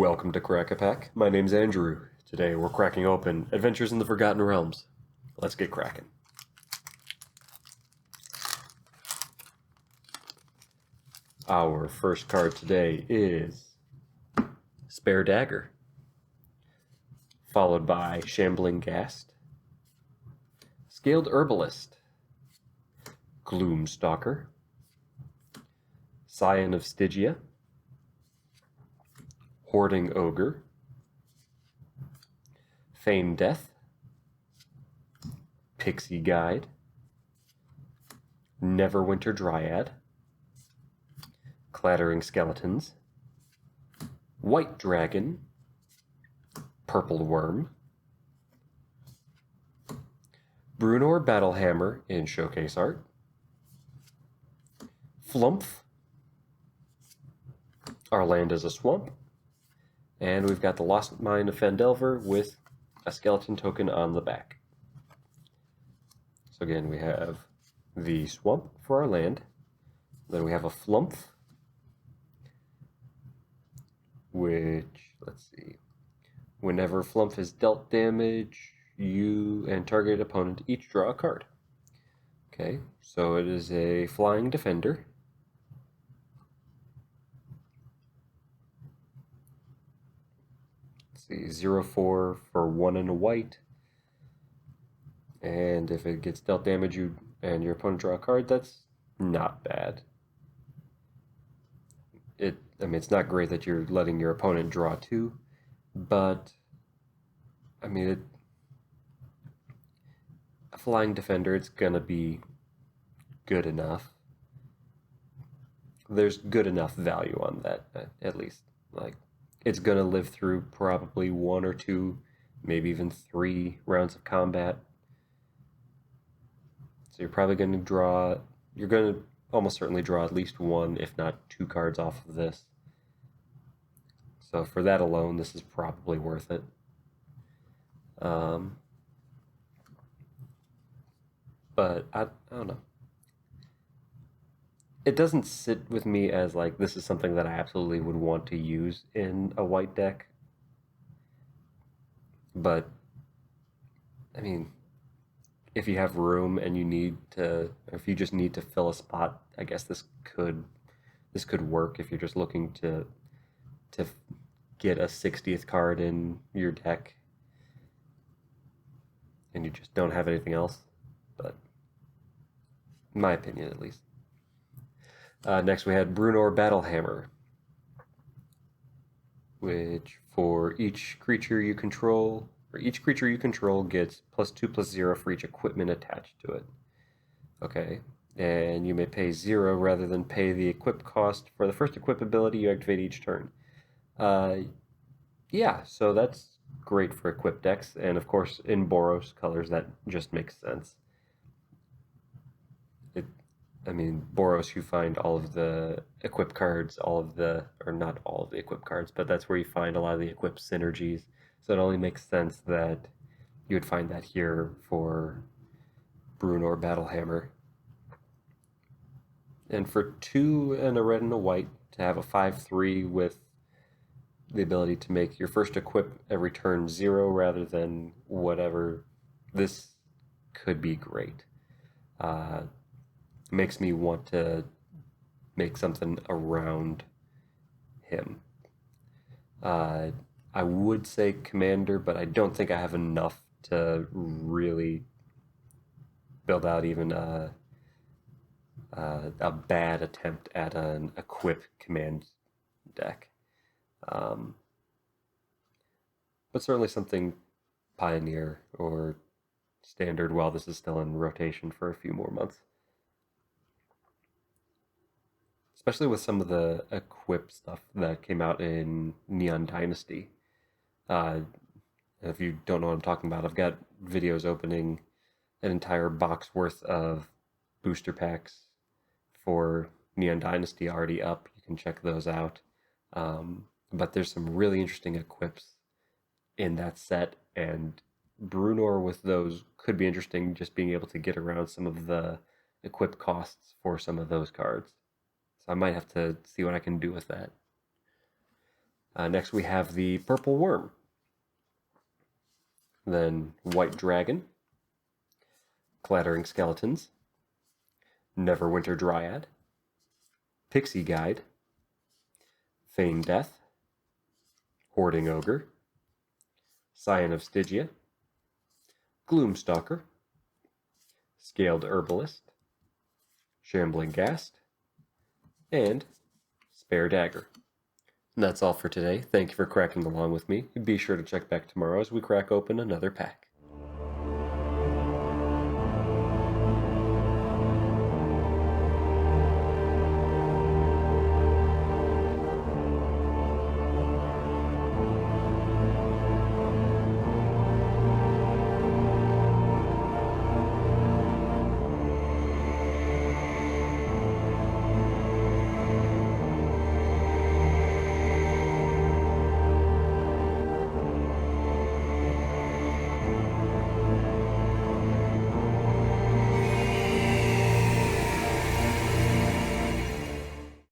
Welcome to Crack-A-Pack. My name's Andrew. Today we're cracking open Adventures in the Forgotten Realms. Let's get cracking. Our first card today is Spare Dagger, followed by Shambling Ghast, Scaled Herbalist, Gloomstalker, Scion of Stygia, Hoarding Ogre, Feign Death, Pixie Guide, Neverwinter Dryad, Clattering Skeletons, White Dragon, Purple Worm, Bruenor Battlehammer in showcase art, Flumph, Our Land is a Swamp, and we've got the Lost Mine of Phandelver with a skeleton token on the back. So again, we have the swamp for our land. Then we have a Flumph, which, let's see, whenever Flumph is dealt damage, you and targeted opponent each draw a card. Okay, so it is a flying defender. Let's see, 0/4 for 1 and a white. And if it gets dealt damage and your opponent draw a card, that's not bad. I mean, it's not great that you're letting your opponent draw 2, but I mean, a flying defender, it's gonna be good enough. There's good enough value on that, at least. Like, it's gonna live through probably 1 or 2, maybe even 3 rounds of combat. So you're probably going to draw, you're going to almost certainly draw at least 1, if not 2 cards off of this. So for that alone, this is probably worth it. But I don't know. It doesn't sit with me as like this is something that I absolutely would want to use in a white deck. But I mean, if you have room and you need to, or if you just need to fill a spot, I guess this could work if you're just looking to get a 60th card in your deck and you just don't have anything else. But in my opinion, at least. Next we had Bruenor Battlehammer, which for each creature you control, gets +2/+0 for each equipment attached to it. Okay, and you may pay 0 rather than pay the equip cost for the first equip ability you activate each turn. Yeah, so that's great for equip decks, and of course in Boros colors that just makes sense. I mean, Boros, you find all of the equip cards, or not all of the equip cards, but that's where you find a lot of the equip synergies. So it only makes sense that you would find that here for Bruenor Battlehammer. And for 2 and a red and a white, to have a 5/3 with the ability to make your first equip every turn 0 rather than whatever, this could be great. Makes me want to make something around him. I would say commander, but I don't think I have enough to really build out even a bad attempt at an equip command deck. But certainly something pioneer or standard while this is still in rotation for a few more months. Especially with some of the equip stuff that came out in Neon Dynasty. If you don't know what I'm talking about, I've got videos opening an entire box worth of booster packs for Neon Dynasty already up. You can check those out. But there's some really interesting equips in that set, and Bruenor with those could be interesting, just being able to get around some of the equip costs for some of those cards. So I might have to see what I can do with that. Next we have the Purple Worm. Then White Dragon. Clattering Skeletons. Neverwinter Dryad. Pixie Guide. Feign Death. Hoarding Ogre. Scion of Stygia. Gloomstalker. Scaled Herbalist. Shambling Ghast. And Spare Dagger. And that's all for today. Thank you for cracking along with me. Be sure to check back tomorrow as we crack open another pack.